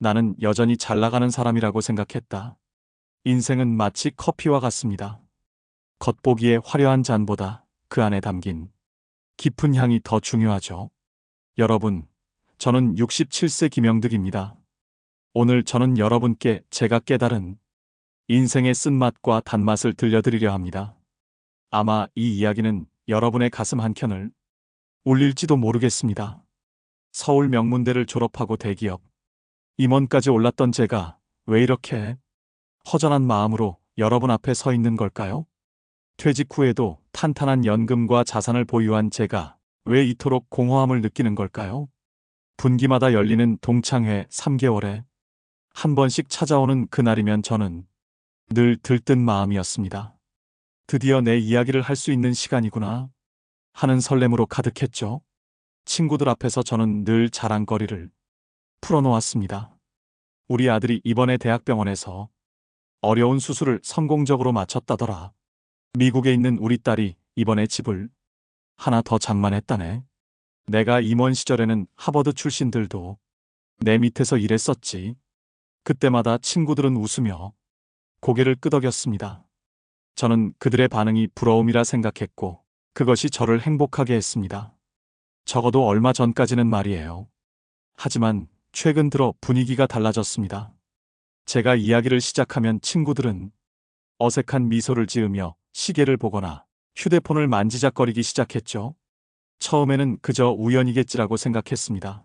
나는 여전히 잘 나가는 사람이라고 생각했다. 인생은 마치 커피와 같습니다. 겉보기에 화려한 잔보다 그 안에 담긴 깊은 향이 더 중요하죠. 여러분, 저는 67세 김영득입니다. 오늘 저는 여러분께 제가 깨달은 인생의 쓴맛과 단맛을 들려드리려 합니다. 아마 이 이야기는 여러분의 가슴 한켠을 울릴지도 모르겠습니다. 서울 명문대를 졸업하고 대기업 임원까지 올랐던 제가 왜 이렇게 허전한 마음으로 여러분 앞에 서 있는 걸까요? 퇴직 후에도 탄탄한 연금과 자산을 보유한 제가 왜 이토록 공허함을 느끼는 걸까요? 분기마다 열리는 동창회 3개월에 한 번씩 찾아오는 그날이면 저는 늘 들뜬 마음이었습니다. 드디어 내 이야기를 할 수 있는 시간이구나 하는 설렘으로 가득했죠. 친구들 앞에서 저는 늘 자랑거리를 풀어놓았습니다. 우리 아들이 이번에 대학병원에서 어려운 수술을 성공적으로 마쳤다더라. 미국에 있는 우리 딸이 이번에 집을 하나 더 장만했다네. 내가 임원 시절에는 하버드 출신들도 내 밑에서 일했었지. 그때마다 친구들은 웃으며 고개를 끄덕였습니다. 저는 그들의 반응이 부러움이라 생각했고 그것이 저를 행복하게 했습니다. 적어도 얼마 전까지는 말이에요. 하지만 최근 들어 분위기가 달라졌습니다. 제가 이야기를 시작하면 친구들은 어색한 미소를 지으며 시계를 보거나 휴대폰을 만지작거리기 시작했죠. 처음에는 그저 우연이겠지라고 생각했습니다.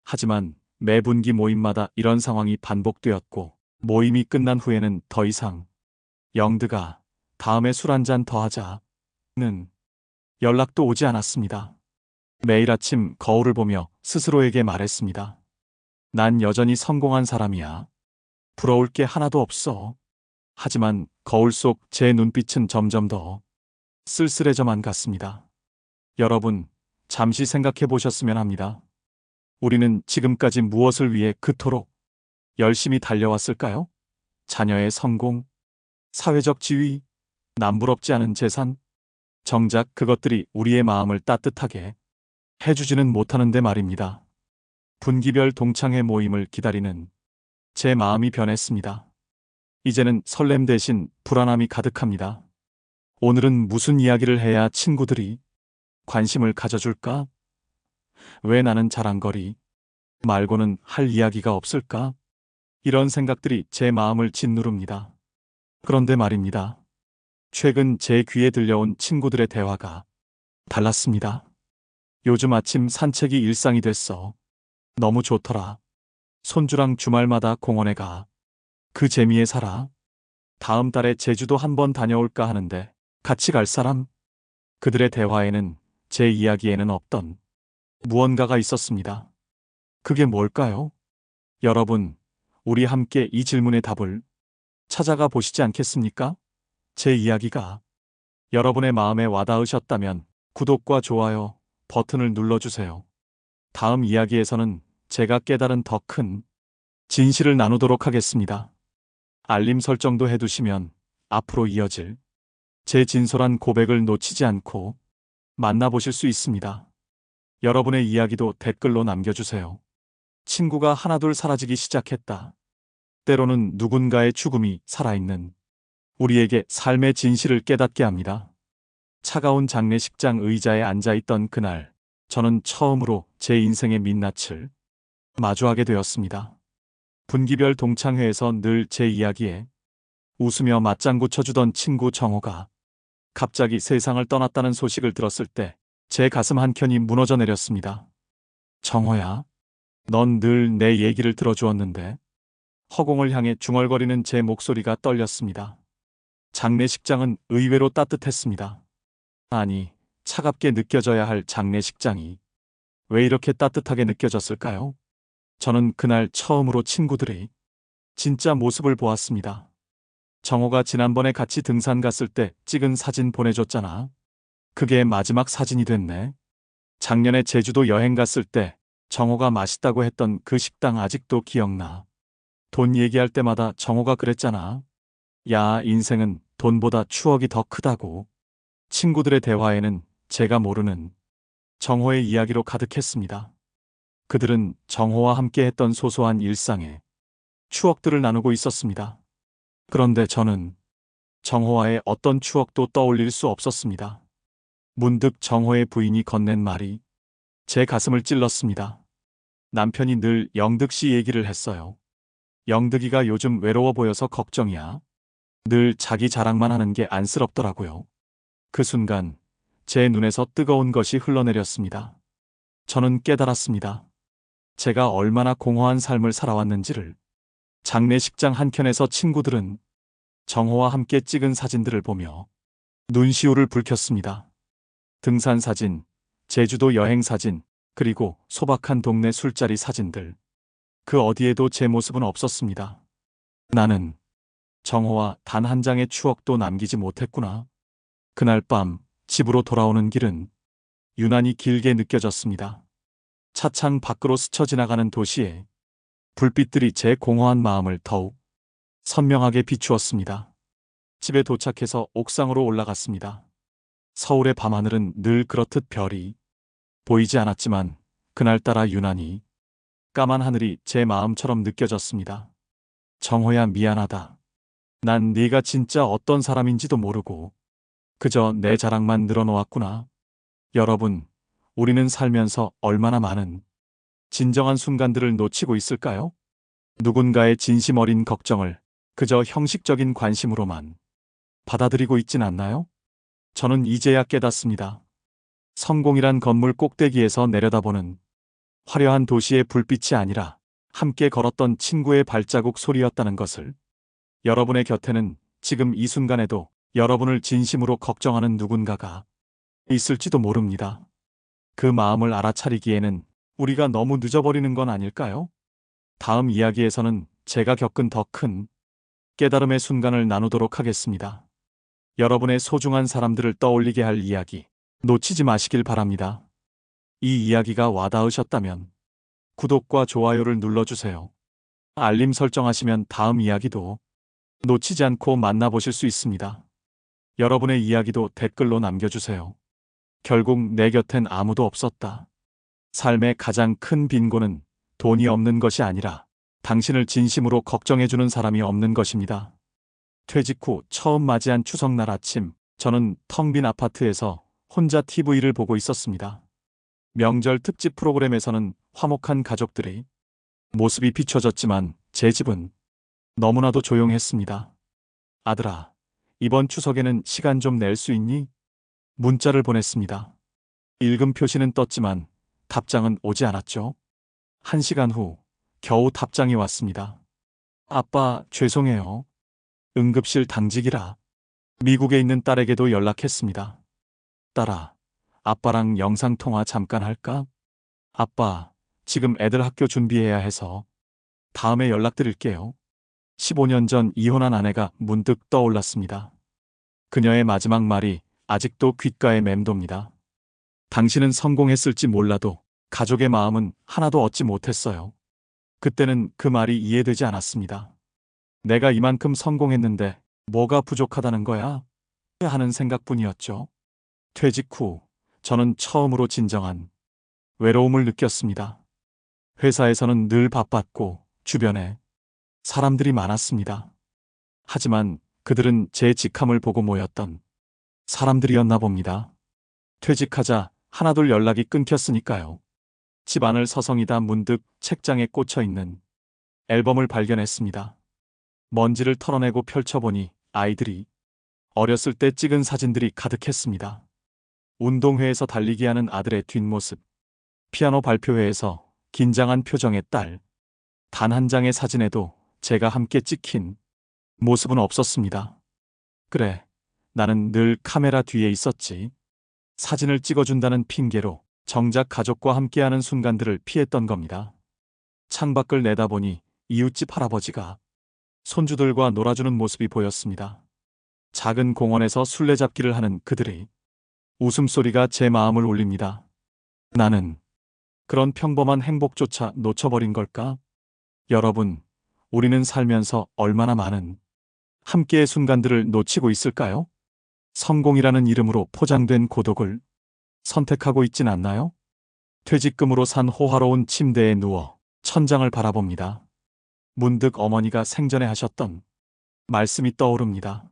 하지만 매 분기 모임마다 이런 상황이 반복되었고 모임이 끝난 후에는 더 이상 영드가 다음에 술 한 잔 더 하자는 연락도 오지 않았습니다. 매일 아침 거울을 보며 스스로에게 말했습니다. 난 여전히 성공한 사람이야. 부러울 게 하나도 없어. 하지만 거울 속 제 눈빛은 점점 더 쓸쓸해져만 갔습니다. 여러분, 잠시 생각해 보셨으면 합니다. 우리는 지금까지 무엇을 위해 그토록 열심히 달려왔을까요? 자녀의 성공, 사회적 지위, 남부럽지 않은 재산. 정작 그것들이 우리의 마음을 따뜻하게 해주지는 못하는데 말입니다. 분기별 동창회 모임을 기다리는 제 마음이 변했습니다. 이제는 설렘 대신 불안함이 가득합니다. 오늘은 무슨 이야기를 해야 친구들이 관심을 가져줄까? 왜 나는 자랑거리 말고는 할 이야기가 없을까? 이런 생각들이 제 마음을 짓누릅니다. 그런데 말입니다. 최근 제 귀에 들려온 친구들의 대화가 달랐습니다. 요즘 아침 산책이 일상이 됐어. 너무 좋더라. 손주랑 주말마다 공원에 가. 그 재미에 살아. 다음 달에 제주도 한번 다녀올까 하는데 같이 갈 사람? 그들의 대화에는 제 이야기에는 없던 무언가가 있었습니다. 그게 뭘까요? 여러분, 우리 함께 이 질문의 답을 찾아가 보시지 않겠습니까? 제 이야기가 여러분의 마음에 와닿으셨다면 구독과 좋아요 버튼을 눌러주세요. 다음 이야기에서는 제가 깨달은 더 큰 진실을 나누도록 하겠습니다. 알림 설정도 해두시면 앞으로 이어질 제 진솔한 고백을 놓치지 않고 만나보실 수 있습니다. 여러분의 이야기도 댓글로 남겨주세요. 친구가 하나둘 사라지기 시작했다. 때로는 누군가의 죽음이 살아있는 우리에게 삶의 진실을 깨닫게 합니다. 차가운 장례식장 의자에 앉아있던 그날, 저는 처음으로 제 인생의 민낯을 마주하게 되었습니다. 분기별 동창회에서 늘 제 이야기에 웃으며 맞장구 쳐주던 친구 정호가 갑자기 세상을 떠났다는 소식을 들었을 때 제 가슴 한켠이 무너져 내렸습니다. 정호야, 넌 늘 내 얘기를 들어주었는데. 허공을 향해 중얼거리는 제 목소리가 떨렸습니다. 장례식장은 의외로 따뜻했습니다. 아니, 차갑게 느껴져야 할 장례식장이 왜 이렇게 따뜻하게 느껴졌을까요? 저는 그날 처음으로 친구들의 진짜 모습을 보았습니다. 정호가 지난번에 같이 등산 갔을 때 찍은 사진 보내줬잖아. 그게 마지막 사진이 됐네. 작년에 제주도 여행 갔을 때 정호가 맛있다고 했던 그 식당 아직도 기억나. 돈 얘기할 때마다 정호가 그랬잖아. 야, 인생은 돈보다 추억이 더 크다고. 친구들의 대화에는 제가 모르는 정호의 이야기로 가득했습니다. 그들은 정호와 함께 했던 소소한 일상에 추억들을 나누고 있었습니다. 그런데 저는 정호와의 어떤 추억도 떠올릴 수 없었습니다. 문득 정호의 부인이 건넨 말이 제 가슴을 찔렀습니다. 남편이 늘 영득 씨 얘기를 했어요. 영득이가 요즘 외로워 보여서 걱정이야. 늘 자기 자랑만 하는 게 안쓰럽더라고요. 그 순간 제 눈에서 뜨거운 것이 흘러내렸습니다. 저는 깨달았습니다. 제가 얼마나 공허한 삶을 살아왔는지를. 장례식장 한켠에서 친구들은 정호와 함께 찍은 사진들을 보며 눈시울을 붉혔습니다. 등산 사진, 제주도 여행 사진, 그리고 소박한 동네 술자리 사진들. 그 어디에도 제 모습은 없었습니다. 나는 정호와 단 한 장의 추억도 남기지 못했구나. 그날 밤 집으로 돌아오는 길은 유난히 길게 느껴졌습니다. 차창 밖으로 스쳐 지나가는 도시에 불빛들이 제 공허한 마음을 더욱 선명하게 비추었습니다. 집에 도착해서 옥상으로 올라갔습니다. 서울의 밤하늘은 늘 그렇듯 별이 보이지 않았지만 그날따라 유난히 까만 하늘이 제 마음처럼 느껴졌습니다. 정호야, 미안하다. 난 네가 진짜 어떤 사람인지도 모르고 그저 내 자랑만 늘어놓았구나. 여러분, 우리는 살면서 얼마나 많은 진정한 순간들을 놓치고 있을까요? 누군가의 진심 어린 걱정을 그저 형식적인 관심으로만 받아들이고 있진 않나요? 저는 이제야 깨닫습니다. 성공이란 건물 꼭대기에서 내려다보는 화려한 도시의 불빛이 아니라 함께 걸었던 친구의 발자국 소리였다는 것을. 여러분의 곁에는 지금 이 순간에도 여러분을 진심으로 걱정하는 누군가가 있을지도 모릅니다. 그 마음을 알아차리기에는 우리가 너무 늦어버리는 건 아닐까요? 다음 이야기에서는 제가 겪은 더 큰 깨달음의 순간을 나누도록 하겠습니다. 여러분의 소중한 사람들을 떠올리게 할 이야기 놓치지 마시길 바랍니다. 이 이야기가 와닿으셨다면 구독과 좋아요를 눌러주세요. 알림 설정하시면 다음 이야기도 놓치지 않고 만나보실 수 있습니다. 여러분의 이야기도 댓글로 남겨주세요. 결국 내 곁엔 아무도 없었다. 삶의 가장 큰 빈곤은 돈이 없는 것이 아니라 당신을 진심으로 걱정해주는 사람이 없는 것입니다. 퇴직 후 처음 맞이한 추석날 아침, 저는 텅 빈 아파트에서 혼자 TV를 보고 있었습니다. 명절 특집 프로그램에서는 화목한 가족들의 모습이 비춰졌지만 제 집은 너무나도 조용했습니다. 아들아, 이번 추석에는 시간 좀 낼 수 있니? 문자를 보냈습니다. 읽음 표시는 떴지만 답장은 오지 않았죠. 1시간 후 겨우 답장이 왔습니다. 아빠, 죄송해요. 응급실 당직이라. 미국에 있는 딸에게도 연락했습니다. 딸아, 아빠랑 영상통화 잠깐 할까? 아빠, 지금 애들 학교 준비해야 해서 다음에 연락드릴게요. 15년 전 이혼한 아내가 문득 떠올랐습니다. 그녀의 마지막 말이 아직도 귓가에 맴돕니다. 당신은 성공했을지 몰라도 가족의 마음은 하나도 얻지 못했어요. 그때는 그 말이 이해되지 않았습니다. 내가 이만큼 성공했는데 뭐가 부족하다는 거야? 하는 생각뿐이었죠. 퇴직 후 저는 처음으로 진정한 외로움을 느꼈습니다. 회사에서는 늘 바빴고 주변에 사람들이 많았습니다. 하지만 그들은 제 직함을 보고 모였던 사람들이었나 봅니다. 퇴직하자 하나둘 연락이 끊겼으니까요. 집 안을 서성이다 문득 책장에 꽂혀 있는 앨범을 발견했습니다. 먼지를 털어내고 펼쳐보니 아이들이 어렸을 때 찍은 사진들이 가득했습니다. 운동회에서 달리기 하는 아들의 뒷모습, 피아노 발표회에서 긴장한 표정의 딸, 단 한 장의 사진에도 제가 함께 찍힌 모습은 없었습니다. 그래, 나는 늘 카메라 뒤에 있었지. 사진을 찍어준다는 핑계로 정작 가족과 함께하는 순간들을 피했던 겁니다. 창밖을 내다보니 이웃집 할아버지가 손주들과 놀아주는 모습이 보였습니다. 작은 공원에서 술래잡기를 하는 그들의 웃음소리가 제 마음을 울립니다. 나는 그런 평범한 행복조차 놓쳐버린 걸까? 여러분, 우리는 살면서 얼마나 많은 함께의 순간들을 놓치고 있을까요? 성공이라는 이름으로 포장된 고독을 선택하고 있진 않나요? 퇴직금으로 산 호화로운 침대에 누워 천장을 바라봅니다. 문득 어머니가 생전에 하셨던 말씀이 떠오릅니다.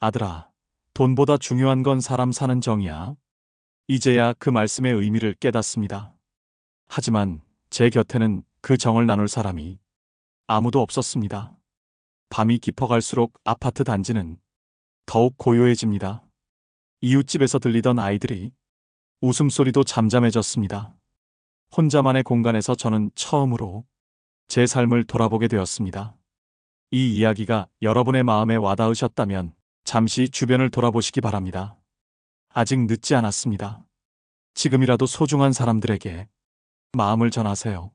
아들아, 돈보다 중요한 건 사람 사는 정이야. 이제야 그 말씀의 의미를 깨닫습니다. 하지만 제 곁에는 그 정을 나눌 사람이 아무도 없었습니다. 밤이 깊어갈수록 아파트 단지는 더욱 고요해집니다. 이웃집에서 들리던 아이들이 웃음소리도 잠잠해졌습니다. 혼자만의 공간에서 저는 처음으로 제 삶을 돌아보게 되었습니다. 이 이야기가 여러분의 마음에 와닿으셨다면 잠시 주변을 돌아보시기 바랍니다. 아직 늦지 않았습니다. 지금이라도 소중한 사람들에게 마음을 전하세요.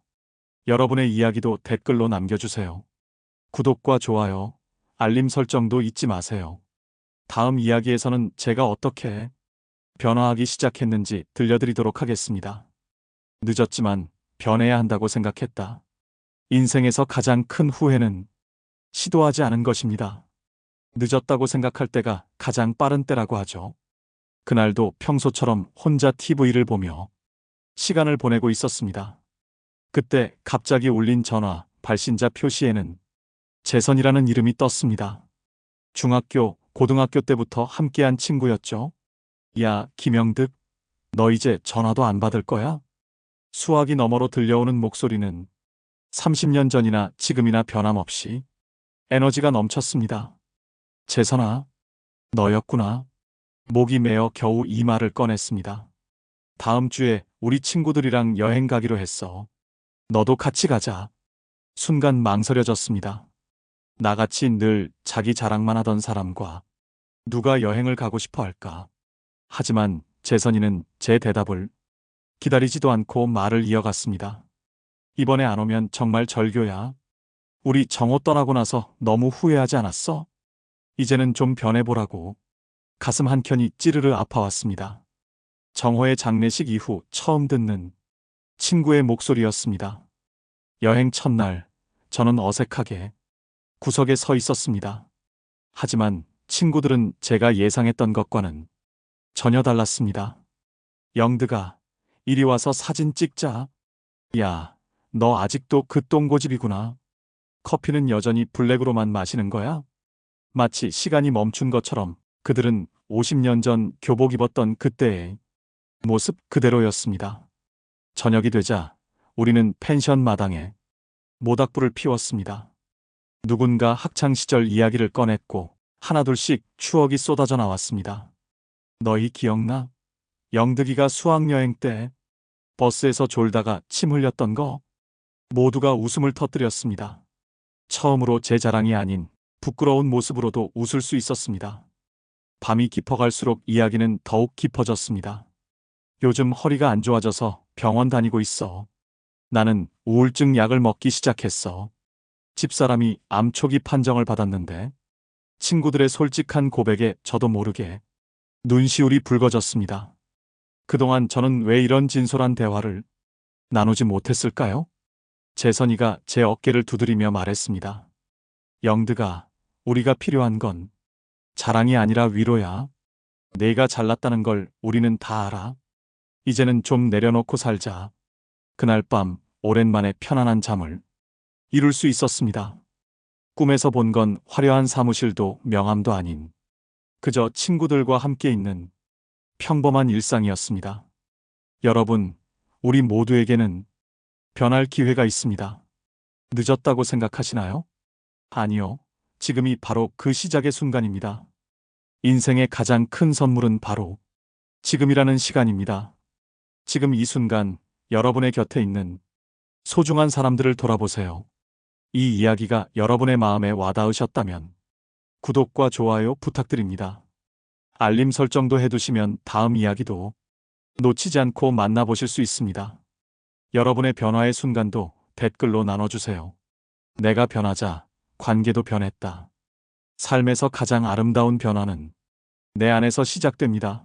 여러분의 이야기도 댓글로 남겨주세요. 구독과 좋아요, 알림 설정도 잊지 마세요. 다음 이야기에서는 제가 어떻게 변화하기 시작했는지 들려드리도록 하겠습니다. 늦었지만 변해야 한다고 생각했다. 인생에서 가장 큰 후회는 시도하지 않은 것입니다. 늦었다고 생각할 때가 가장 빠른 때라고 하죠. 그날도 평소처럼 혼자 TV를 보며 시간을 보내고 있었습니다. 그때 갑자기 울린 전화 발신자 표시에는 재선이라는 이름이 떴습니다. 중학교, 고등학교 때부터 함께한 친구였죠. 야, 김영득, 너 이제 전화도 안 받을 거야? 수화기 너머로 들려오는 목소리는 30년 전이나 지금이나 변함없이 에너지가 넘쳤습니다. 재선아, 너였구나. 목이 메어 겨우 이 말을 꺼냈습니다. 다음 주에 우리 친구들이랑 여행 가기로 했어. 너도 같이 가자. 순간 망설여졌습니다. 나같이 늘 자기 자랑만 하던 사람과 누가 여행을 가고 싶어 할까? 하지만 재선이는 제 대답을 기다리지도 않고 말을 이어갔습니다. 이번에 안 오면 정말 절교야. 우리 정호 떠나고 나서 너무 후회하지 않았어? 이제는 좀 변해보라고. 가슴 한켠이 찌르르 아파왔습니다. 정호의 장례식 이후 처음 듣는 친구의 목소리였습니다. 여행 첫날, 저는 어색하게 구석에 서 있었습니다. 하지만 친구들은 제가 예상했던 것과는 전혀 달랐습니다. 영드가, 이리 와서 사진 찍자. 야, 너 아직도 그 똥고집이구나. 커피는 여전히 블랙으로만 마시는 거야? 마치 시간이 멈춘 것처럼 그들은 50년 전 교복 입었던 그때의 모습 그대로였습니다. 저녁이 되자 우리는 펜션 마당에 모닥불을 피웠습니다. 누군가 학창시절 이야기를 꺼냈고 하나둘씩 추억이 쏟아져 나왔습니다. 너희 기억나? 영득이가 수학여행 때 버스에서 졸다가 침 흘렸던 거? 모두가 웃음을 터뜨렸습니다. 처음으로 제 자랑이 아닌 부끄러운 모습으로도 웃을 수 있었습니다. 밤이 깊어갈수록 이야기는 더욱 깊어졌습니다. 요즘 허리가 안 좋아져서 병원 다니고 있어. 나는 우울증 약을 먹기 시작했어. 집사람이 암 초기 판정을 받았는데 친구들의 솔직한 고백에 저도 모르게 눈시울이 붉어졌습니다. 그동안 저는 왜 이런 진솔한 대화를 나누지 못했을까요? 재선이가 제 어깨를 두드리며 말했습니다. 영드가, 우리가 필요한 건 자랑이 아니라 위로야. 내가 잘났다는 걸 우리는 다 알아. 이제는 좀 내려놓고 살자. 그날 밤 오랜만에 편안한 잠을 이룰 수 있었습니다. 꿈에서 본 건 화려한 사무실도 명함도 아닌 그저 친구들과 함께 있는 평범한 일상이었습니다. 여러분, 우리 모두에게는 변할 기회가 있습니다. 늦었다고 생각하시나요? 아니요. 지금이 바로 그 시작의 순간입니다. 인생의 가장 큰 선물은 바로 지금이라는 시간입니다. 지금 이 순간 여러분의 곁에 있는 소중한 사람들을 돌아보세요. 이 이야기가 여러분의 마음에 와닿으셨다면 구독과 좋아요 부탁드립니다. 알림 설정도 해두시면 다음 이야기도 놓치지 않고 만나보실 수 있습니다. 여러분의 변화의 순간도 댓글로 나눠주세요. 내가 변하자 관계도 변했다. 삶에서 가장 아름다운 변화는 내 안에서 시작됩니다.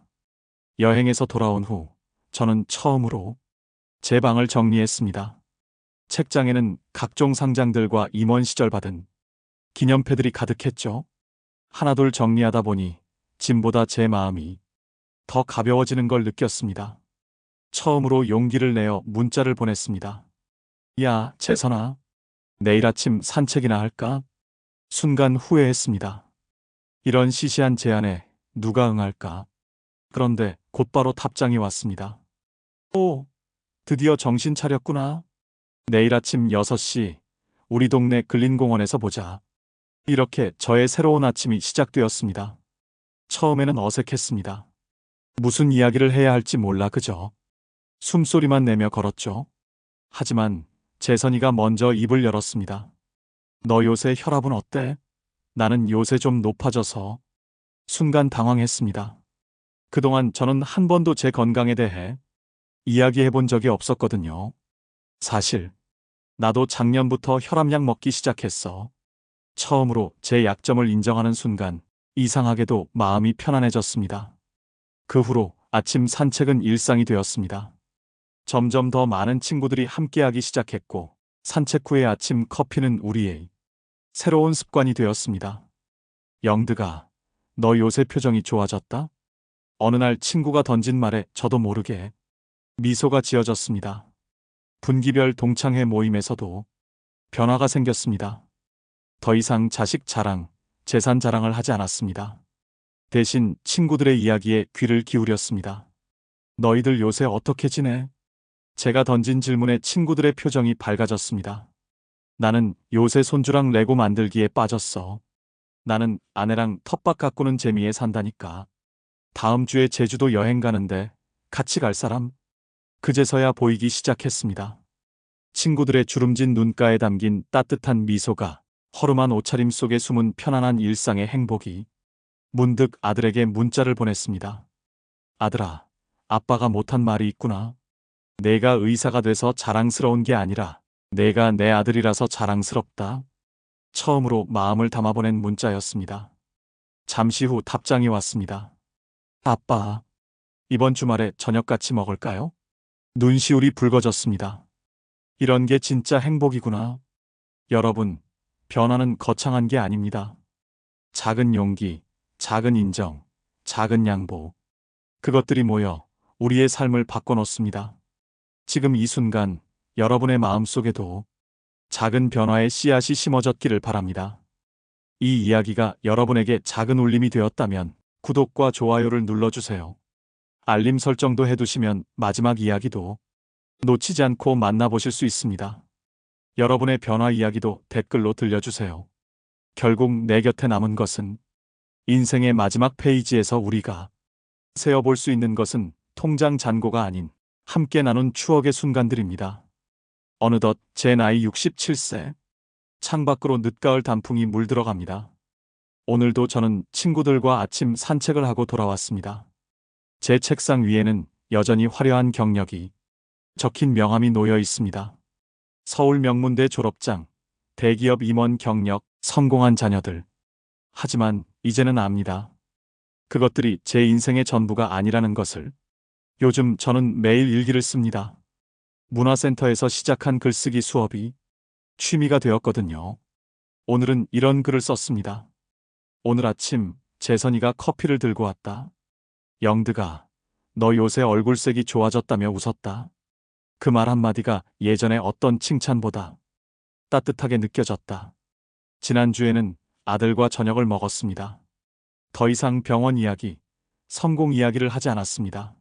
여행에서 돌아온 후 저는 처음으로 제 방을 정리했습니다. 책장에는 각종 상장들과 임원 시절 받은 기념패들이 가득했죠. 하나둘 정리하다 보니 짐보다 제 마음이 더 가벼워지는 걸 느꼈습니다. 처음으로 용기를 내어 문자를 보냈습니다. 야, 재선아. 내일 아침 산책이나 할까? 순간 후회했습니다. 이런 시시한 제안에 누가 응할까? 그런데 곧바로 답장이 왔습니다. 오, 드디어 정신 차렸구나. 내일 아침 6시 우리 동네 근린공원에서 보자. 이렇게 저의 새로운 아침이 시작되었습니다. 처음에는 어색했습니다. 무슨 이야기를 해야 할지 몰라 그저 숨소리만 내며 걸었죠. 하지만 재선이가 먼저 입을 열었습니다. 너 요새 혈압은 어때? 나는 요새 좀 높아져서. 순간 당황했습니다. 그동안 저는 한 번도 제 건강에 대해 이야기해 본 적이 없었거든요. 사실 나도 작년부터 혈압약 먹기 시작했어. 처음으로 제 약점을 인정하는 순간 이상하게도 마음이 편안해졌습니다. 그 후로 아침 산책은 일상이 되었습니다. 점점 더 많은 친구들이 함께하기 시작했고 산책 후의 아침 커피는 우리의 새로운 습관이 되었습니다. 영드가 너 요새 표정이 좋아졌다? 어느 날 친구가 던진 말에 저도 모르게 미소가 지어졌습니다. 분기별 동창회 모임에서도 변화가 생겼습니다. 더 이상 자식 자랑, 재산 자랑을 하지 않았습니다. 대신 친구들의 이야기에 귀를 기울였습니다. 너희들 요새 어떻게 지내? 제가 던진 질문에 친구들의 표정이 밝아졌습니다. 나는 요새 손주랑 레고 만들기에 빠졌어. 나는 아내랑 텃밭 가꾸는 재미에 산다니까. 다음 주에 제주도 여행 가는데 같이 갈 사람? 그제서야 보이기 시작했습니다. 친구들의 주름진 눈가에 담긴 따뜻한 미소가 허름한 옷차림 속에 숨은 편안한 일상의 행복이. 문득 아들에게 문자를 보냈습니다. 아들아, 아빠가 못한 말이 있구나. 내가 의사가 돼서 자랑스러운 게 아니라 내가 내 아들이라서 자랑스럽다. 처음으로 마음을 담아보낸 문자였습니다. 잠시 후 답장이 왔습니다. 아빠, 이번 주말에 저녁 같이 먹을까요? 눈시울이 붉어졌습니다. 이런 게 진짜 행복이구나. 여러분, 변화는 거창한 게 아닙니다. 작은 용기, 작은 인정, 작은 양보. 그것들이 모여 우리의 삶을 바꿔놓습니다. 지금 이 순간 여러분의 마음속에도 작은 변화의 씨앗이 심어졌기를 바랍니다. 이 이야기가 여러분에게 작은 울림이 되었다면 구독과 좋아요를 눌러주세요. 알림 설정도 해두시면 마지막 이야기도 놓치지 않고 만나보실 수 있습니다. 여러분의 변화 이야기도 댓글로 들려주세요. 결국 내 곁에 남은 것은 인생의 마지막 페이지에서 우리가 세어볼 수 있는 것은 통장 잔고가 아닌 함께 나눈 추억의 순간들입니다. 어느덧 제 나이 67세. 창밖으로 늦가을 단풍이 물들어갑니다. 오늘도 저는 친구들과 아침 산책을 하고 돌아왔습니다. 제 책상 위에는 여전히 화려한 경력이 적힌 명함이 놓여 있습니다. 서울 명문대 졸업장, 대기업 임원 경력, 성공한 자녀들. 하지만 이제는 압니다. 그것들이 제 인생의 전부가 아니라는 것을. 요즘 저는 매일 일기를 씁니다. 문화센터에서 시작한 글쓰기 수업이 취미가 되었거든요. 오늘은 이런 글을 썼습니다. 오늘 아침 재선이가 커피를 들고 왔다. 영드가 너 요새 얼굴색이 좋아졌다며 웃었다. 그 말 한마디가 예전의 어떤 칭찬보다 따뜻하게 느껴졌다. 지난주에는 아들과 저녁을 먹었습니다. 더 이상 병원 이야기, 성공 이야기를 하지 않았습니다.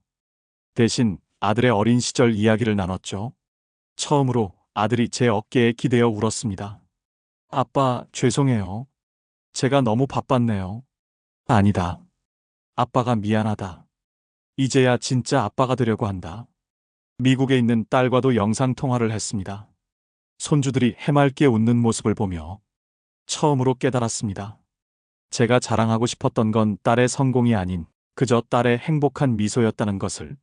대신 아들의 어린 시절 이야기를 나눴죠. 처음으로 아들이 제 어깨에 기대어 울었습니다. 아빠, 죄송해요. 제가 너무 바빴네요. 아니다. 아빠가 미안하다. 이제야 진짜 아빠가 되려고 한다. 미국에 있는 딸과도 영상통화를 했습니다. 손주들이 해맑게 웃는 모습을 보며 처음으로 깨달았습니다. 제가 자랑하고 싶었던 건 딸의 성공이 아닌 그저 딸의 행복한 미소였다는 것을.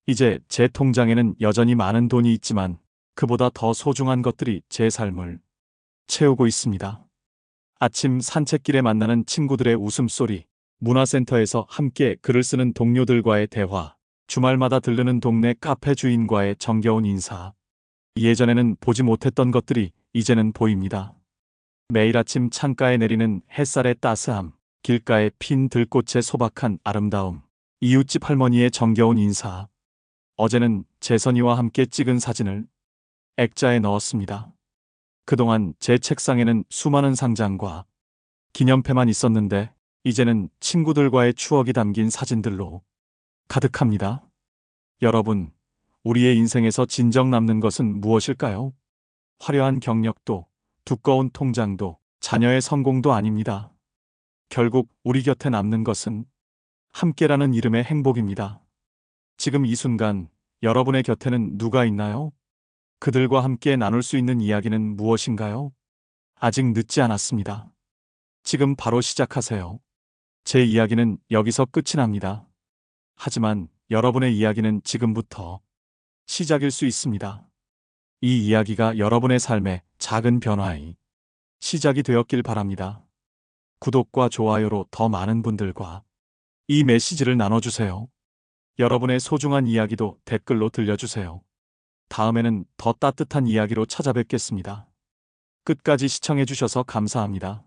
이제 제 통장에는 여전히 많은 돈이 있지만 그보다 더 소중한 것들이 제 삶을 채우고 있습니다. 아침 산책길에 만나는 친구들의 웃음소리, 문화센터에서 함께 글을 쓰는 동료들과의 대화, 주말마다 들르는 동네 카페 주인과의 정겨운 인사. 예전에는 보지 못했던 것들이 이제는 보입니다. 매일 아침 창가에 내리는 햇살의 따스함, 길가에 핀 들꽃의 소박한 아름다움, 이웃집 할머니의 정겨운 인사. 어제는 재선이와 함께 찍은 사진을 액자에 넣었습니다. 그동안 제 책상에는 수많은 상장과 기념패만 있었는데 이제는 친구들과의 추억이 담긴 사진들로 가득합니다. 여러분, 우리의 인생에서 진정 남는 것은 무엇일까요? 화려한 경력도, 두꺼운 통장도, 자녀의 성공도 아닙니다. 결국 우리 곁에 남는 것은 함께라는 이름의 행복입니다. 지금 이 순간 여러분의 곁에는 누가 있나요? 그들과 함께 나눌 수 있는 이야기는 무엇인가요? 아직 늦지 않았습니다. 지금 바로 시작하세요. 제 이야기는 여기서 끝이 납니다. 하지만 여러분의 이야기는 지금부터 시작일 수 있습니다. 이 이야기가 여러분의 삶의 작은 변화의 시작이 되었길 바랍니다. 구독과 좋아요로 더 많은 분들과 이 메시지를 나눠주세요. 여러분의 소중한 이야기도 댓글로 들려주세요. 다음에는 더 따뜻한 이야기로 찾아뵙겠습니다. 끝까지 시청해주셔서 감사합니다.